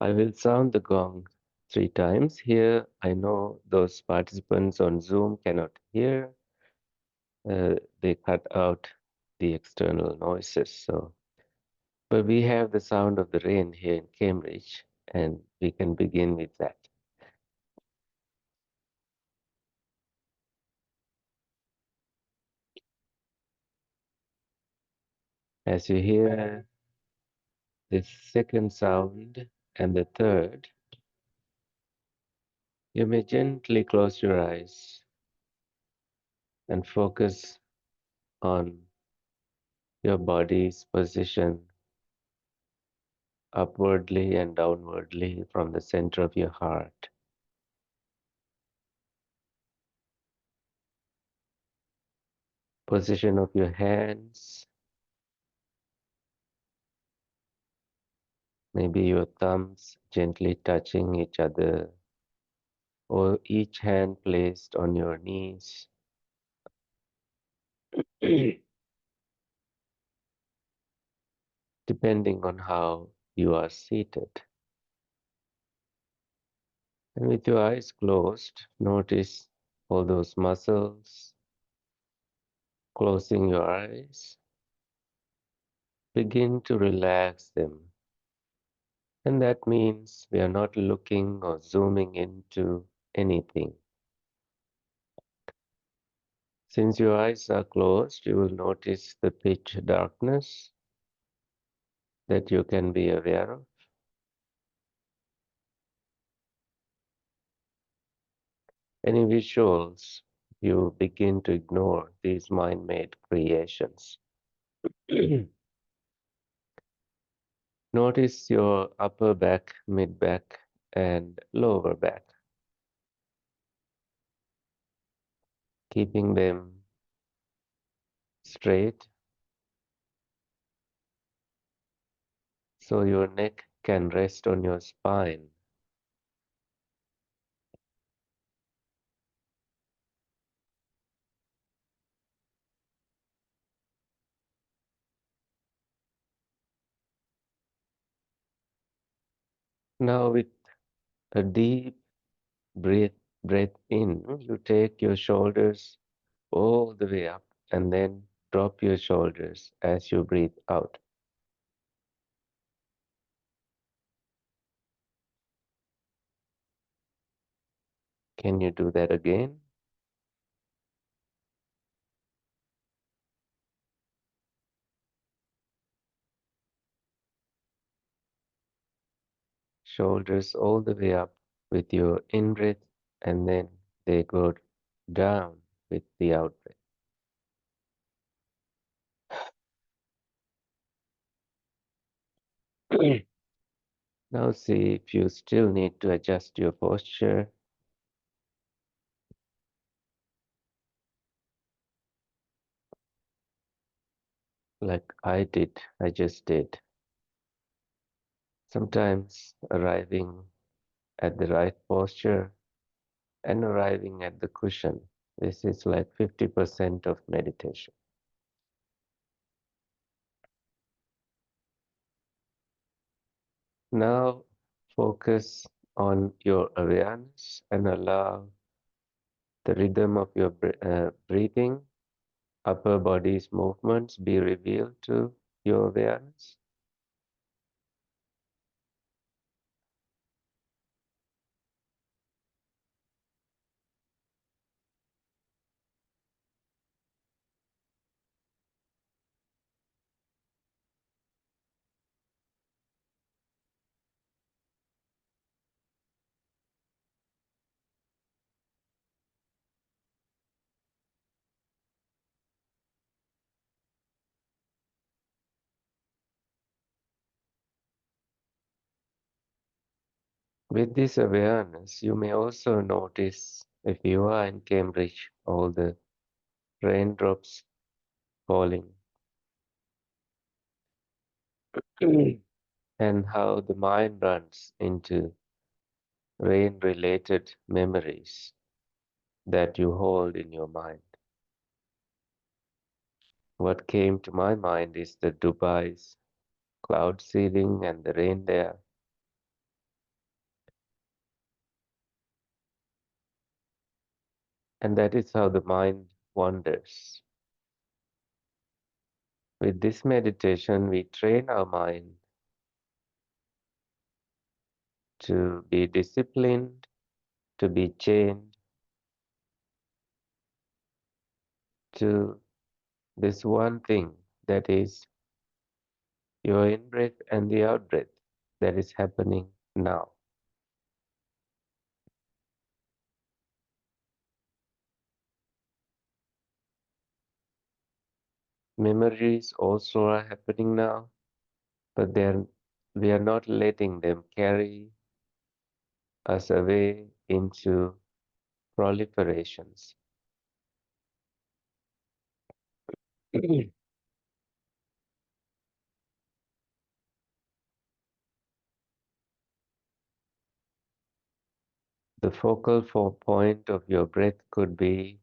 I will sound the gong 3 times. Here, I know those participants on Zoom cannot hear. They cut out the external noises. But we have the sound of the rain here in Cambridge, and we can begin with that. As you hear the second sound and the third, you may gently close your eyes and focus on your body's position upwardly and downwardly from the center of your heart. Position of your hands, maybe your thumbs gently touching each other, or each hand placed on your knees. Depending on how you are seated. And with your eyes closed, notice all those muscles. Closing your eyes, begin to relax them. And that means we are not looking or zooming into anything. Since your eyes are closed, you will notice the pitch darkness that you can be aware of. Any visuals, you begin to ignore these mind-made creations. Notice your upper back, mid back, and lower back, keeping them straight so your neck can rest on your spine. Now, with a deep breath in, you take your shoulders all the way up and then drop your shoulders as you breathe out. Can you do that again? Shoulders all the way up with your in breath, and then they go down with the out breath. Now see if you still need to adjust your posture, like I just did. Sometimes arriving at the right posture and arriving at the cushion. This is like 50% of meditation. Now focus on your awareness and allow the rhythm of your breathing, upper body's movements be revealed to your awareness. With this awareness, you may also notice, if you are in Cambridge, all the raindrops falling and how the mind runs into rain related memories that you hold in your mind. What came to my mind is the Dubai's cloud ceiling and the rain there. And that is how the mind wanders. With this meditation, we train our mind to be disciplined, to be chained to this one thing, that is your in breath and the out breath that is happening now. Memories also are happening now, but we are not letting them carry us away into proliferations. The focal point of your breath could be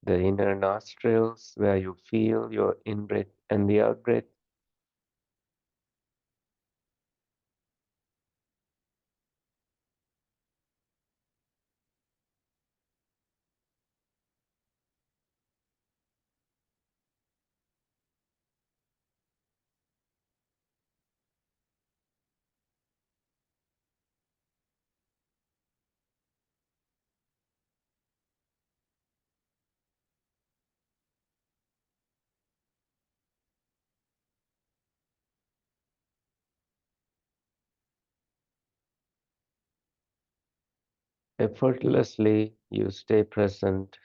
the inner nostrils where you feel your in breath and the out breath. Effortlessly, you stay present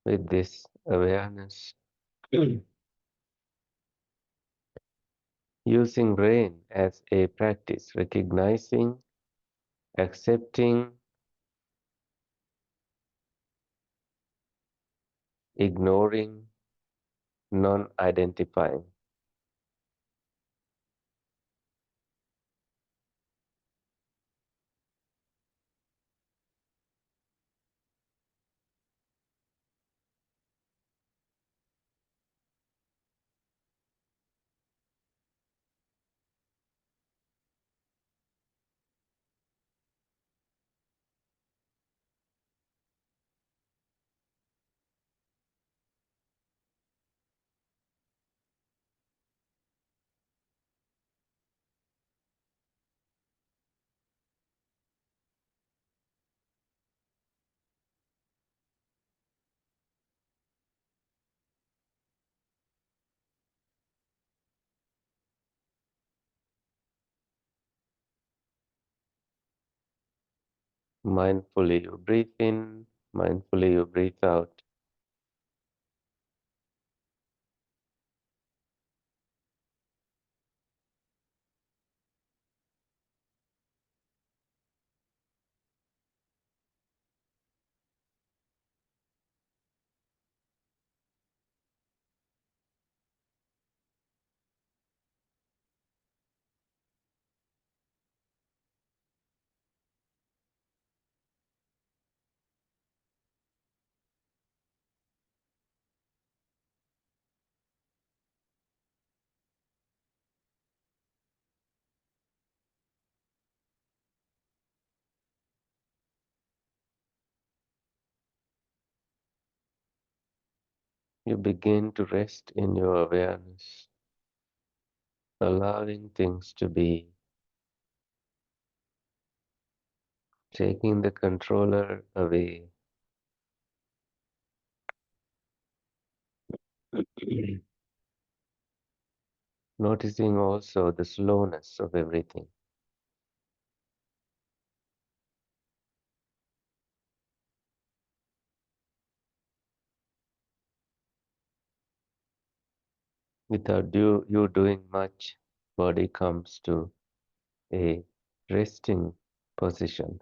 with this awareness, using rain as a practice, recognizing, accepting, ignoring, non identifying. Mindfully you breathe in, mindfully you breathe out. You begin to rest in your awareness, allowing things to be, taking the controller away. Noticing also the slowness of everything. Without you doing much, body comes to a resting position.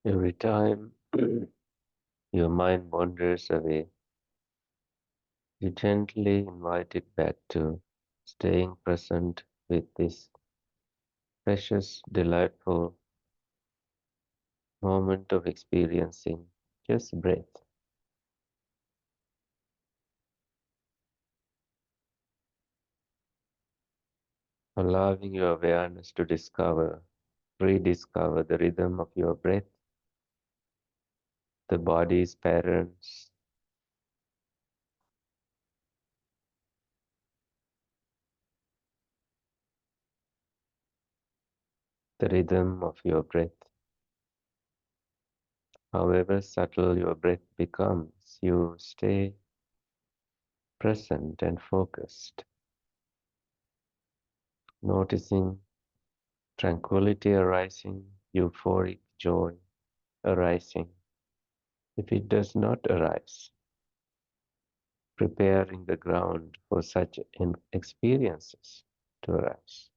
Every time your mind wanders away, you gently invite it back to staying present with this precious, delightful moment of experiencing just breath, allowing your awareness to rediscover the rhythm of your breath, the body's patterns, the rhythm of your breath. However subtle your breath becomes, you stay present and focused, noticing tranquility arising, euphoric joy arising. If it does not arise, preparing the ground for such experiences to arise.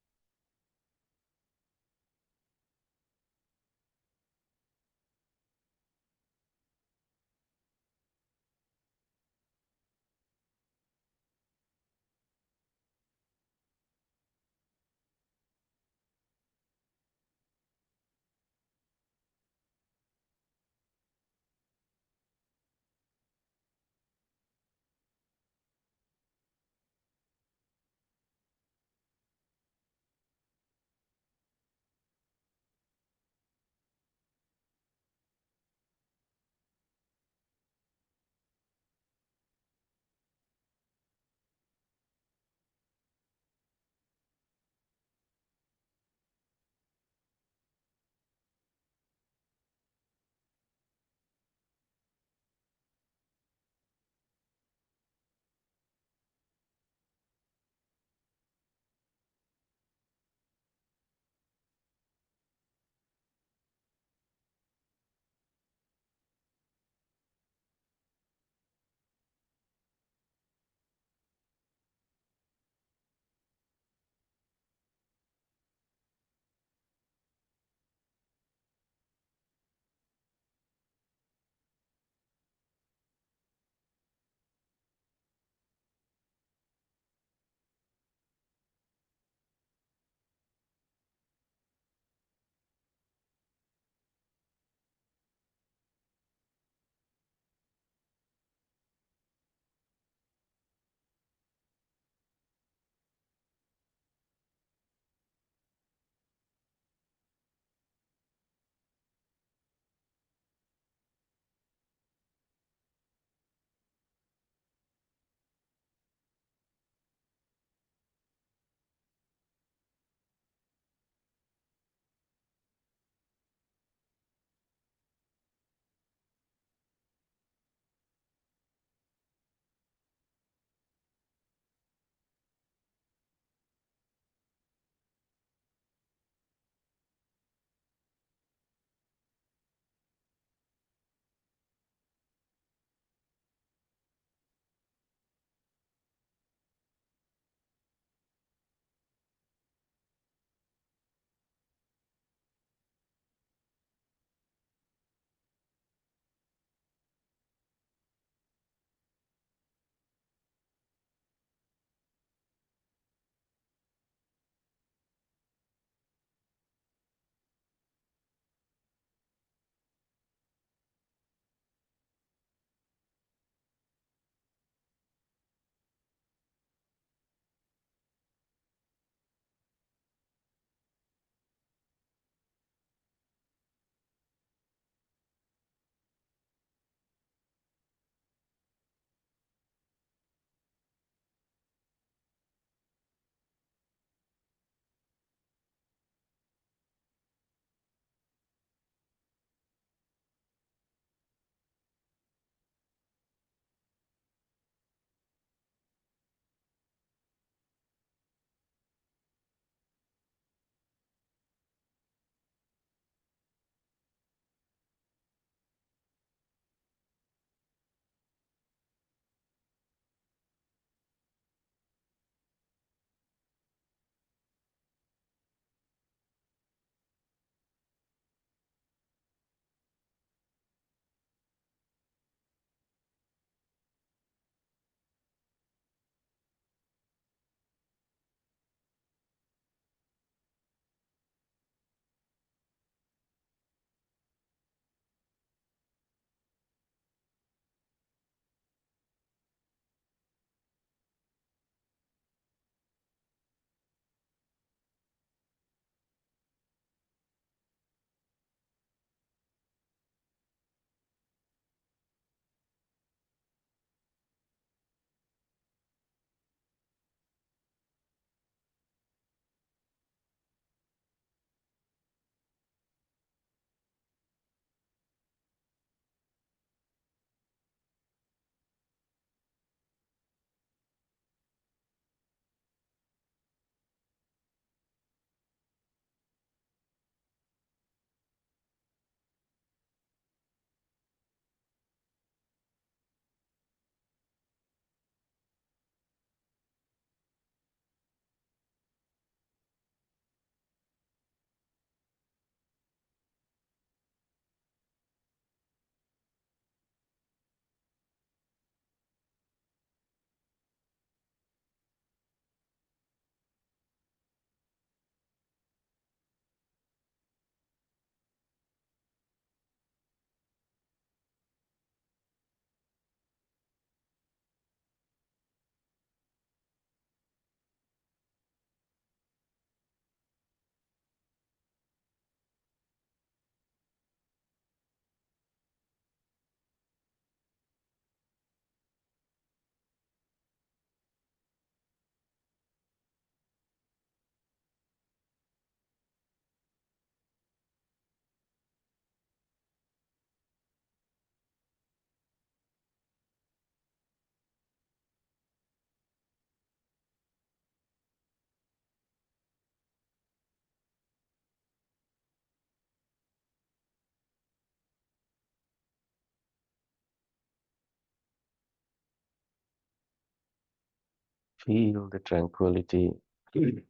Feel the tranquility in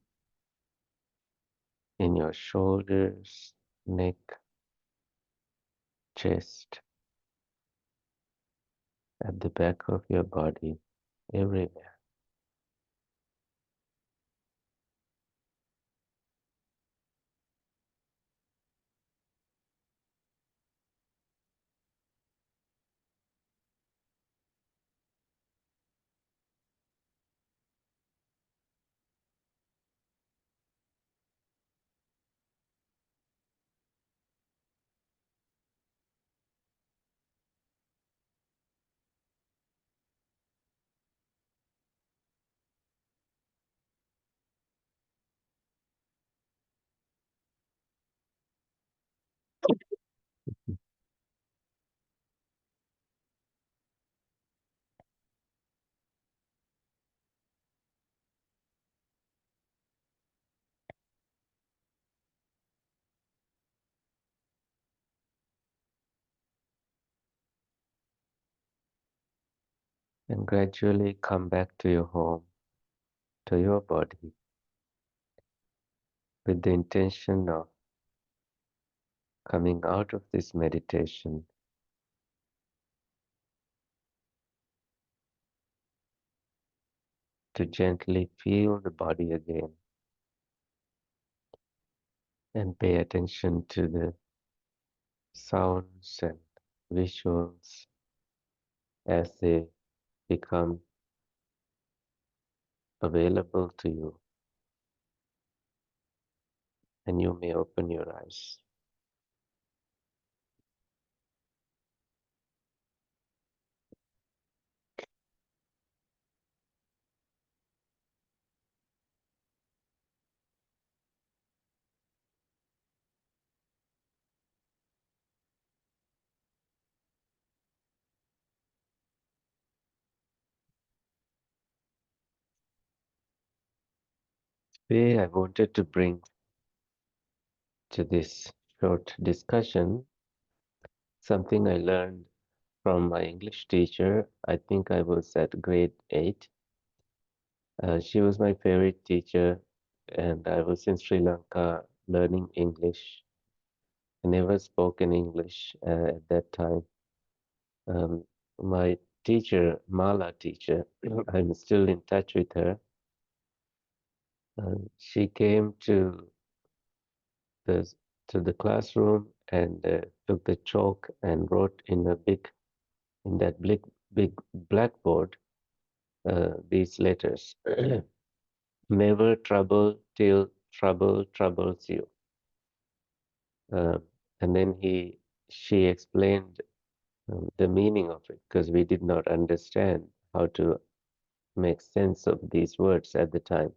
your shoulders, neck, chest, at the back of your body, everywhere. And gradually come back to your home, to your body, with the intention of coming out of this meditation to gently feel the body again and pay attention to the sounds and visuals as they become available to you, and you may open your eyes. Today, I wanted to bring to this short discussion something I learned from my English teacher. I think I was at grade 8. She was my favorite teacher, and I was in Sri Lanka learning English. I never spoke in English at that time. Um, my teacher, Mala teacher, I'm still in touch with her. She came the to the classroom and took the chalk and wrote in that big blackboard these letters. Never trouble till trouble troubles you. Uh, and then she explained the meaning of it because we did not understand how to make sense of these words at the time.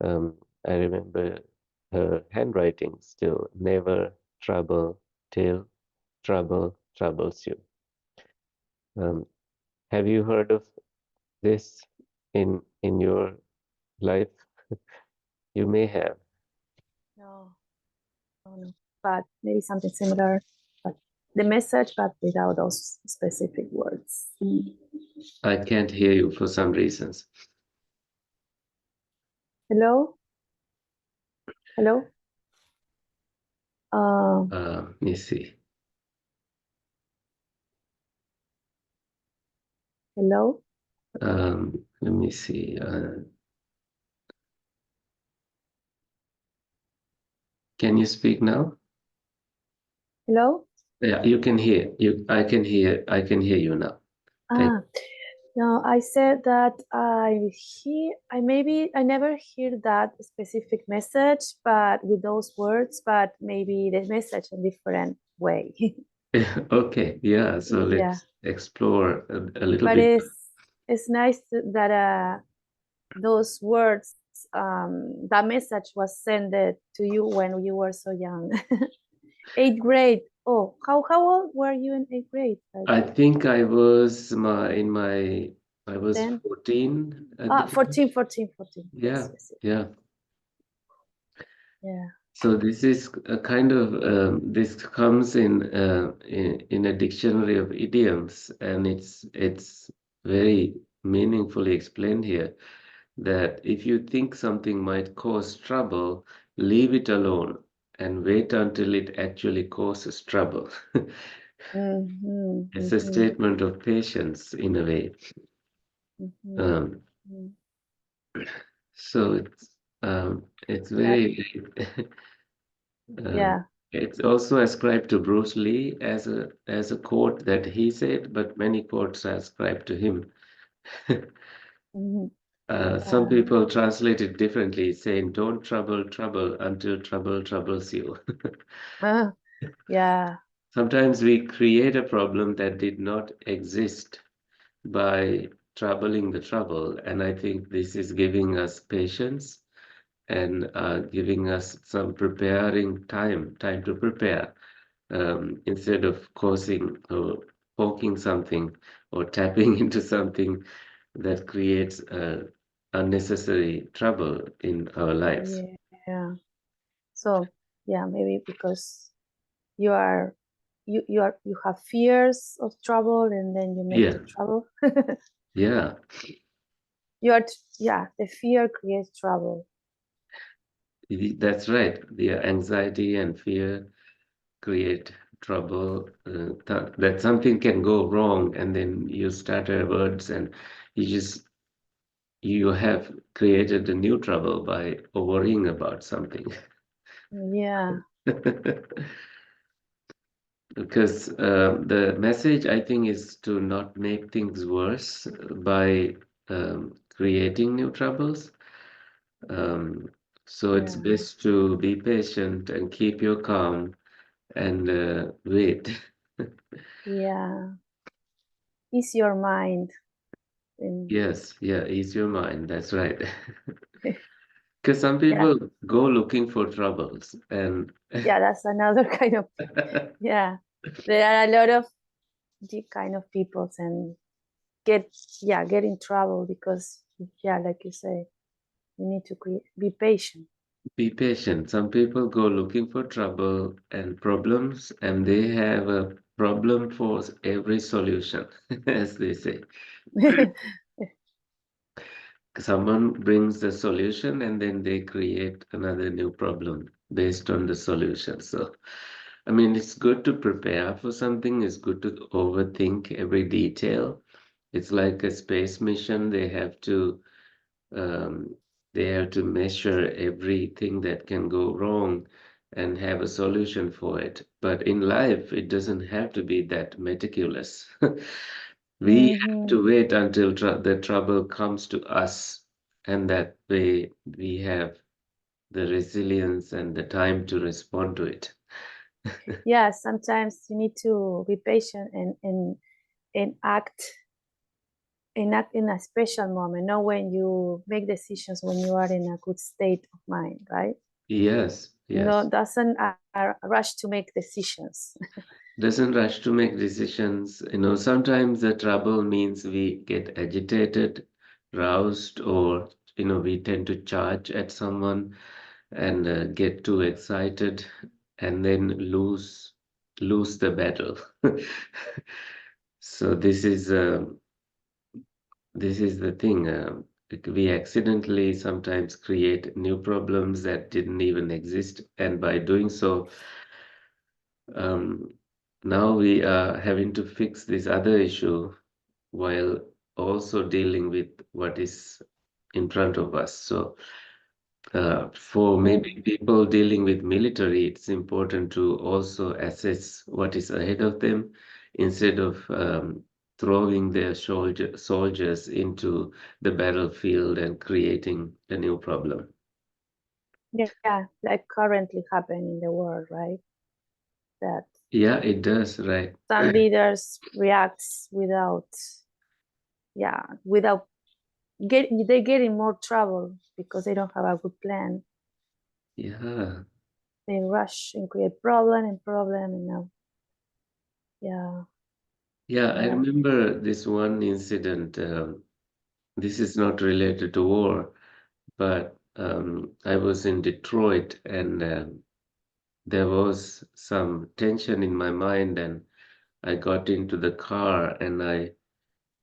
I remember her handwriting still. Never trouble till trouble troubles you. Um, have you heard of this in your life? You may have. No, no, no. But maybe something similar. But the message, but without those specific words. I can't hear you for some reasons. Hello? Hello? Let me see. Hello? Let me see. Can you speak now? Hello? Yeah, you can hear you. I can hear. I can hear you now. Thank. No, I said that I never hear that specific message, but with those words, but maybe the message in different way. Okay, yeah. So Yeah. let's explore a little But bit. it's nice that those words, that message was sent to you when you were so young. Eighth grade. Oh, how old were you in eighth grade? I think I was I was 10? 14 at the time. 14. Yeah, Yes. yeah. Yeah. So this is a kind of this comes in a dictionary of idioms, and it's very meaningfully explained here that if you think something might cause trouble, leave it alone and wait until it actually causes trouble. Mm-hmm, It's a mm-hmm, statement of patience in a way. mm-hmm, Um, mm. so it's Yeah, very um, yeah. it's also ascribed to Bruce Lee as a quote that he said, but many quotes are ascribed to him. Mm-hmm. Some Yeah. people translate it differently, saying, "Don't trouble trouble until trouble troubles you." Uh, yeah. Sometimes we create a problem that did not exist by troubling the trouble, and I think this is giving us patience and giving us some preparing time to prepare, instead of causing or poking something or tapping into something that creates unnecessary trouble in our lives. Yeah. So yeah, maybe because you are you have fears of trouble and then you make Yeah, the trouble. yeah, You are yeah, the fear creates trouble. that's right. The anxiety and fear create trouble. That something can go wrong, and then you stutter words, and you just you have created a new trouble by worrying about something. Yeah. Because the message, I think, is to not make things worse by creating new troubles. Um, so it's Yeah. best to be patient and keep your calm and wait. Yeah. Ease your mind and Yes, yeah, ease your mind. That's right. Because some yeah. people go looking for troubles and Yeah, that's another kind of yeah. There are a lot of the kind of peoples and get yeah, get in trouble because yeah, like you say, you need to be patient. be patient. Some people go looking for trouble and problems, and they have a problem for every solution, as they say. Someone brings the solution and then they create another new problem based on the solution. So, I mean, it's good to prepare for something, it's good to overthink every detail. It's like a space mission. Um, they have to measure everything that can go wrong and have a solution for it. But in life, it doesn't have to be that meticulous. We have Hmm. to wait until the trouble comes to us, and that way we have the resilience and the time to respond to it. Yeah, sometimes you need to be patient and act in a special moment, not when you make decisions when you are in a good state of mind, right? Yes, No, yes. doesn't rush to make decisions. Doesn't rush to make decisions. Sometimes the trouble means we get agitated, roused, or we tend to charge at someone and get too excited and then lose the battle. So this is the thing. We accidentally sometimes create new problems that didn't even exist, and by doing so, um, now we are having to fix this other issue while also dealing with what is in front of us. So, for maybe Mm, people dealing with military, it's important to also assess what is ahead of them instead of throwing their soldiers into the battlefield and creating a new problem. yeah, like currently happening in the world, right? That Yeah, it does, right? some leaders reacts without, yeah, without they get in more trouble because they don't have a good plan. Yeah. They rush and create problem and now, yeah, Yeah, I yeah, remember this one incident. This is not related to war, but I was in Detroit and there was some tension in my mind, and I got into the car and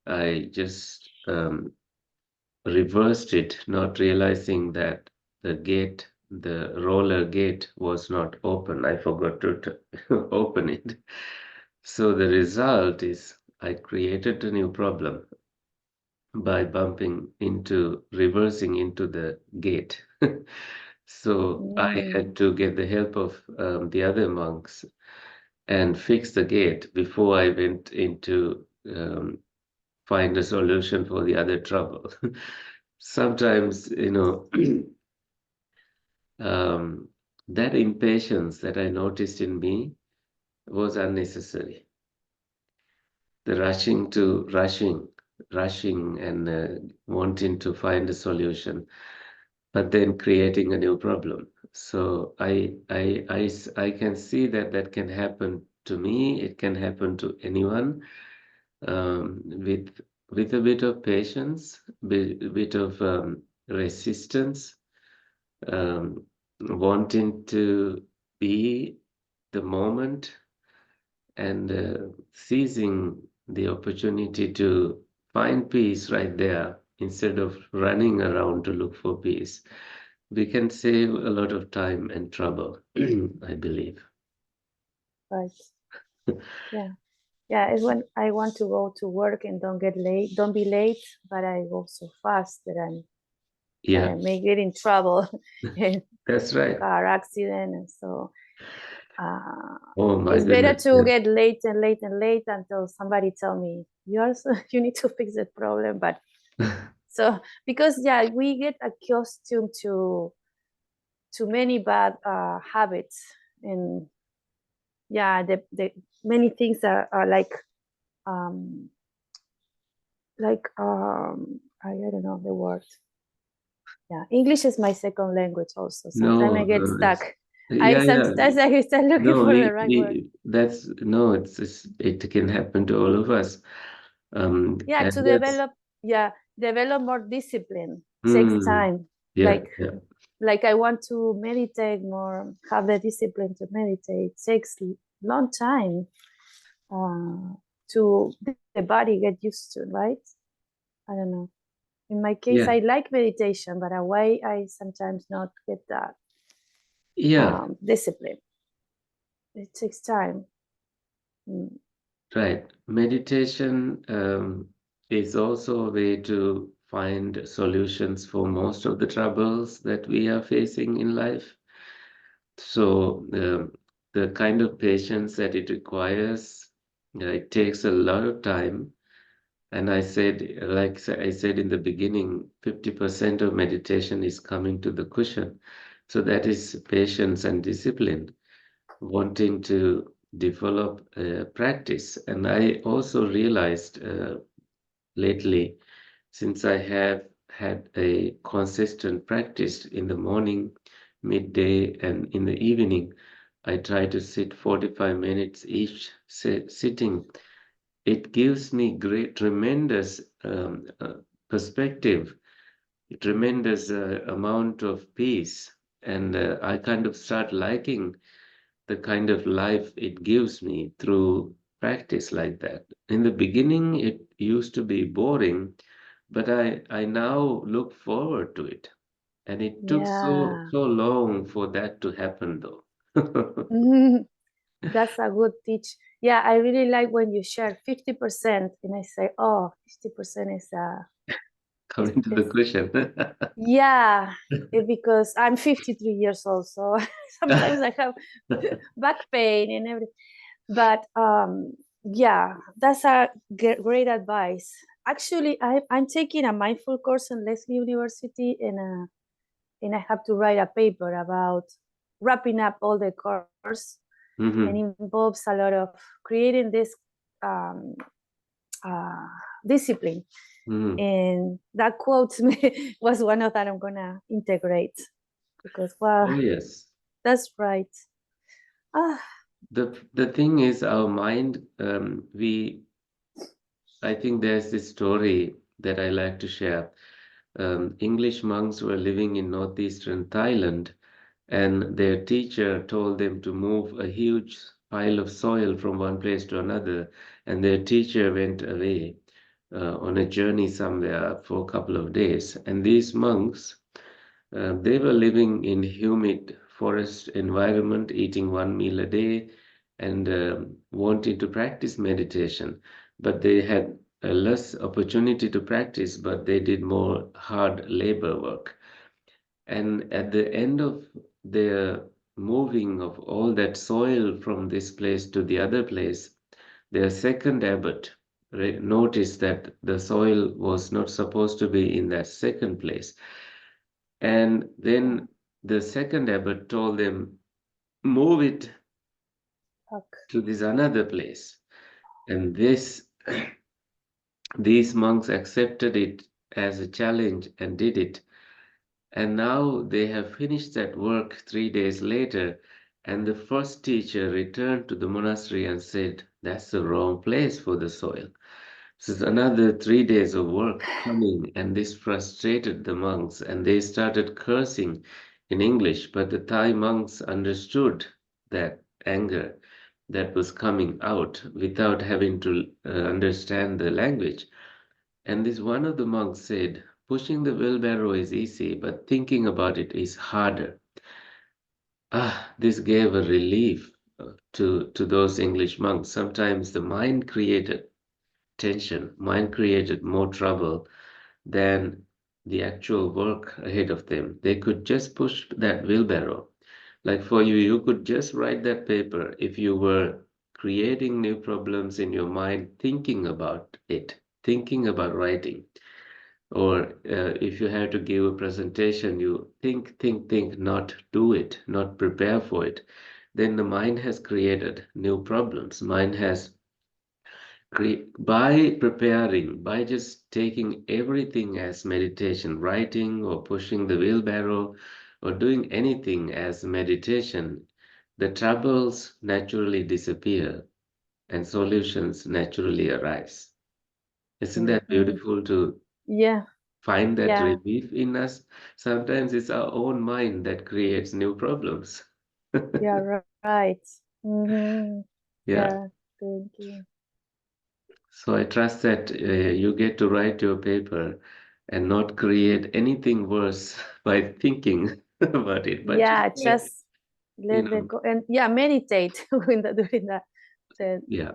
I just um, reversed it, not realizing that the roller gate was not open. I forgot to open it. So the result is I created a new problem by reversing into the gate. So I had Mm, to get the help of the other monks and fix the gate before I went into find a solution for the other trouble. Sometimes, um, that impatience that I noticed in me was unnecessary. The rushing and wanting to find a solution, but then creating a new problem. So I can see that that can happen to me. It can happen to anyone with a bit of patience, bit of resistance, um, wanting to be the moment and seizing the opportunity to find peace right there instead of running around to look for peace. We can save a lot of time and trouble, I believe. right. Yeah. Yeah, it's when I want to go to work and don't get late, don't be late, but I go so fast that I Yeah, may get in trouble in that's right. car accident. And so uh, Oh my it's better goodness. to Yeah. get late and late and late until somebody tell me you also you need to fix that problem. But so because yeah, we get accustomed to many bad habits, and yeah, the many things are um I don't know the word. Yeah, English is my second language also. Sometimes I No, get no, stuck. I yeah, yeah. sometimes I start looking No, for the right word. that's no, it can happen to all of us. Yeah, And to that's, develop more discipline takes mm, time. yeah, yeah, Like I want to meditate more, have the discipline to meditate. It takes long time to the body get used to, right? I don't know. In my case, yeah, I like meditation, but why I sometimes not get that yeah, discipline. It takes time. Mm. right. Meditation, is also a way to find solutions for most of the troubles that we are facing in life. So, the kind of patience that it requires, it takes a lot of time. And I said in the beginning, 50% of meditation is coming to the cushion. So that is patience and discipline, wanting to develop practice. And I also realized lately, since I have had a consistent practice in the morning, midday, and in the evening, I try to sit 45 minutes each sitting. It gives me tremendous perspective, tremendous amount of peace, and I kind of start liking the kind of life it gives me through practice like that. In the beginning, it used to be boring, but I now look forward to it, and it took Yeah. so long for that to happen, though. That's a good teach. Yeah, I really like when you share 50%, and I say, oh, 50% Coming to the is question. yeah, because I'm 53 years old, so sometimes I have back pain and everything. But yeah, that's a great advice. Actually, I'm taking a mindful course in Lesley University, and I have to write a paper about wrapping up all the course, Hmm. and involves a lot of creating this um, uh, discipline. Hmm. And that quote was one of that I'm gonna integrate because Oh, well, yes. that's right. Ah, The thing is, our mind, I think there's this story that I like to share. English monks were living in northeastern Thailand, and their teacher told them to move a huge pile of soil from one place to another, and their teacher went away. on a journey somewhere for a couple of days. And these monks, they were living in humid forest environment, eating one meal a day, and wanting to practice meditation. But they had less opportunity to practice, but they did more hard labor work. And at the end of their moving of all that soil from this place to the other place, their second abbot noticed that the soil was not supposed to be in that second place. And Yeah. then the second abbot told them, move it Okay. to this another place. And these monks accepted it as a challenge and did it. And now they have finished that work 3 days later, and the first teacher returned to the monastery and said, that's the wrong place for the soil. So it's another 3 days of work coming, and this frustrated the monks, and they started cursing in English. But the Thai monks understood that anger that was coming out without having to understand the language. And this one of the monks said, pushing the wheelbarrow is easy, but thinking about it is harder. Ah, this gave a relief to those English monks. Sometimes the mind created tension, mind created more trouble than the actual work ahead of them. They could just push that wheelbarrow. Like for you, you could just write that paper if you were creating new problems in your mind, thinking about it, thinking about writing. Or if you have to give a presentation, you think, not do it, not prepare for it. Then the mind has created new problems. Mind has by preparing, by just taking everything as meditation, writing or pushing the wheelbarrow or doing anything as meditation, the troubles naturally disappear and solutions naturally arise. Isn't that Mhm. beautiful to Yeah. find that Yeah. relief in us? Sometimes it's our own mind that creates new problems. You're right. Mm-hmm. Yeah. Yeah. Thank you. So I trust that you get to write your paper and not create anything worse by thinking about it, but just Yeah. Just you let it know, go and yeah, meditate when doing that. The, yeah.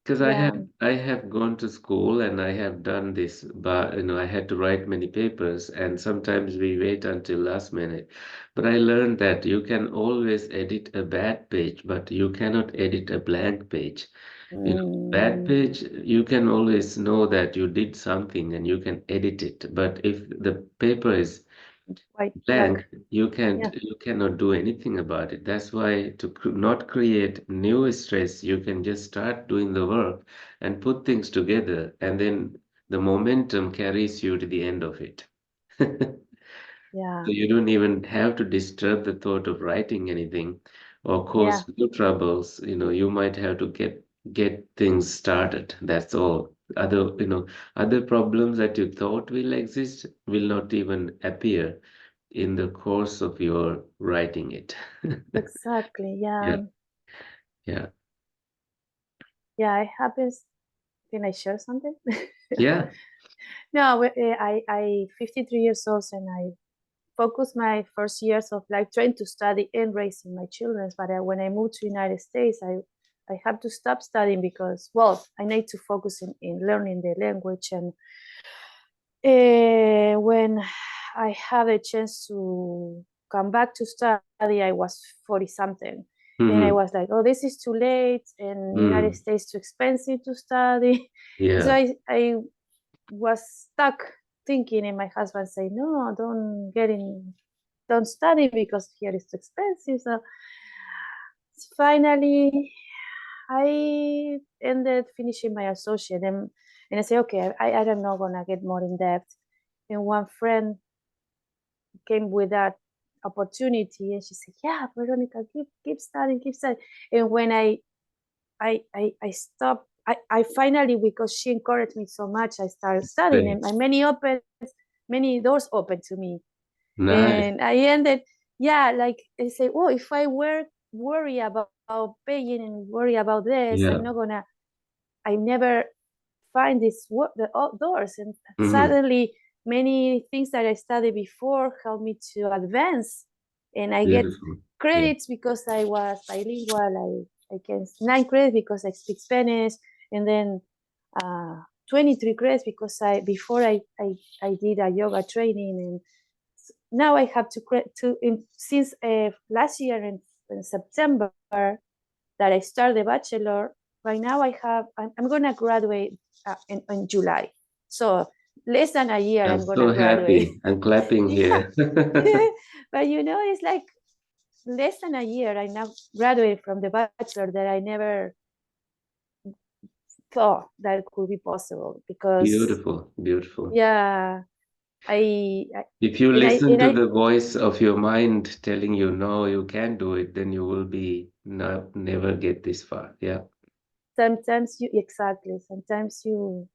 Because yeah. I have gone to school and I have done this, but I had to write many papers, and sometimes we wait until last minute. But I learned that you can always edit a bad page, but you cannot edit a blank page. Bad Mm, page, you can always know that you did something and you can edit it. But if the paper is white black. blank, Yeah. you cannot do anything about it. That's why to not create new stress, you can just start doing the work and put things together, and then the momentum carries you to the end of it. Yeah. So you don't even have to disturb the thought of writing anything or Yeah. cause new troubles. You might have to get things started. That's all. Other problems that you thought will exist will not even appear in the course of your writing it. Exactly. Yeah. Yeah, yeah, Yeah. It happens. Can I share something? yeah. No, 53 years old and I focused my first years of life trying to study and raising my children. But when I moved to United States, I had to stop studying because, well, I need to focus in learning the language. And when I had a chance to come back to study, I was 40 something. And I Mm-hmm. was like, oh, this is too late. And United Mm. States too expensive to study. So Yeah, I was stuck thinking, and my husband said, no, don't study because here is too expensive. So finally I ended finishing my associate, and I said, okay, I'm not gonna get more in depth. And one friend came with that opportunity, and she said, yeah, Veronica, keep studying, keep studying. And when I stopped, I finally, because she encouraged me so much, I started studying, great. and many doors opened to me. Nice. And I ended, yeah, like I say, oh, if I were worry about paying and worry about this, Yeah, I never find the outdoors, and Mm-hmm. suddenly many things that I studied before help me to advance, and I get Beautiful. Yeah. credits because I was bilingual. I can 9 credits because I speak Spanish, and then 23 credits because I did a yoga training, and now I have since last year in September that I started the bachelor. Right now I'm gonna graduate in July, so less than a year I'm I'm gonna so graduate. happy. I'm clapping Yeah, here. but it's like less than a year I now graduated from the bachelor that I never thought that could be possible because Beautiful, beautiful. yeah I If you and I listen and to I the voice of your mind telling you no, you can't do it, then you will be never get this far. Yeah, sometimes you exactly sometimes you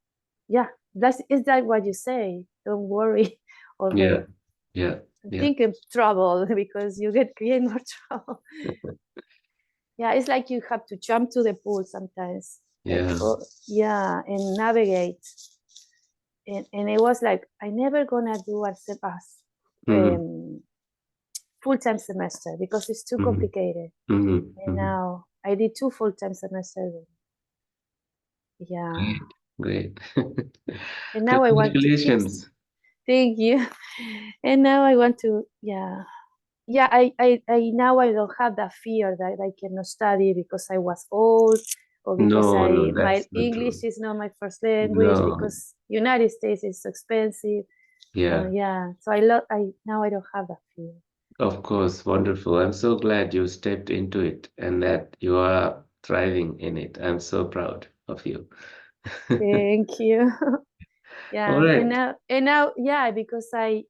yeah that's is that what you say, don't worry yeah, over yeah, yeah, thinking trouble because you get create more trouble. Yeah, it's like you have to jump to the pool sometimes, like yeah. oh yeah, and navigate, and it was like I never gonna do as Mm-hmm, full-time semester because it's too mm-hmm, complicated, mm-hmm, and mm-hmm. now I did 2 full-time semesters. Yeah, Great, great. and now I want to keep. Congratulations. Thank you. And now I want to, yeah. I now I don't have that fear that I cannot study because I was old or because No, no, my that's not English true. is not my first language No, because United States is so expensive. yeah, Yeah, so I now I don't have that fear. of course, wonderful. I'm so glad you stepped into it and that you are thriving in it. I'm so proud of you. Thank you. All Yeah, right, and now yeah, because I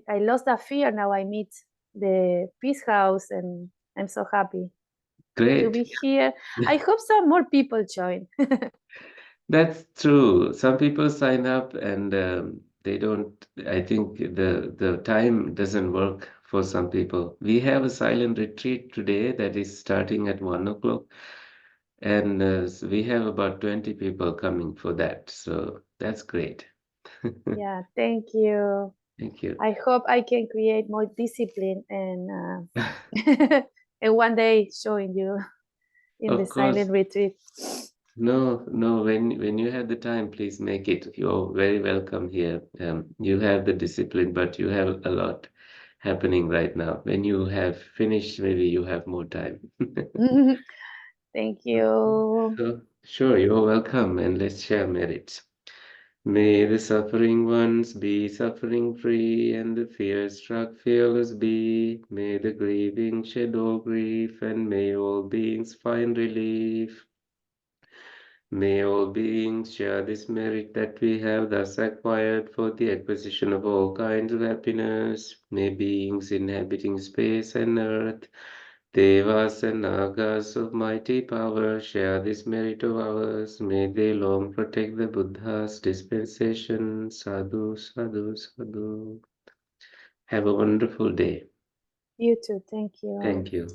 lost that fear. Now I meet the peace house, and I'm so happy to be great. here. I hope some more people join. That's true. Some people sign up and they don't. I think the time doesn't work for some people. We have a silent retreat today that is starting at 1 o'clock, and we have about 20 people coming for that. So that's great. Yeah, thank you. Thank you. I hope I can create more discipline and one day showing you in the Of course. silent retreat. No, no, when you have the time, please make it. You're very welcome here. You have the discipline, but you have a lot happening right now. When you have finished, maybe you have more time. Thank you. So, sure, you're welcome, and let's share merits. May the suffering ones be suffering free, and the fear struck fearless be. May the grieving shed all grief, and may all beings find relief. May all beings share this merit that we have thus acquired for the acquisition of all kinds of happiness. May beings inhabiting space and earth, Devas and Nagas of mighty power, share this merit of ours. May they long protect the Buddha's dispensation. Sadhu, sadhu, sadhu. Have a wonderful day. You too. Thank you. Thank you.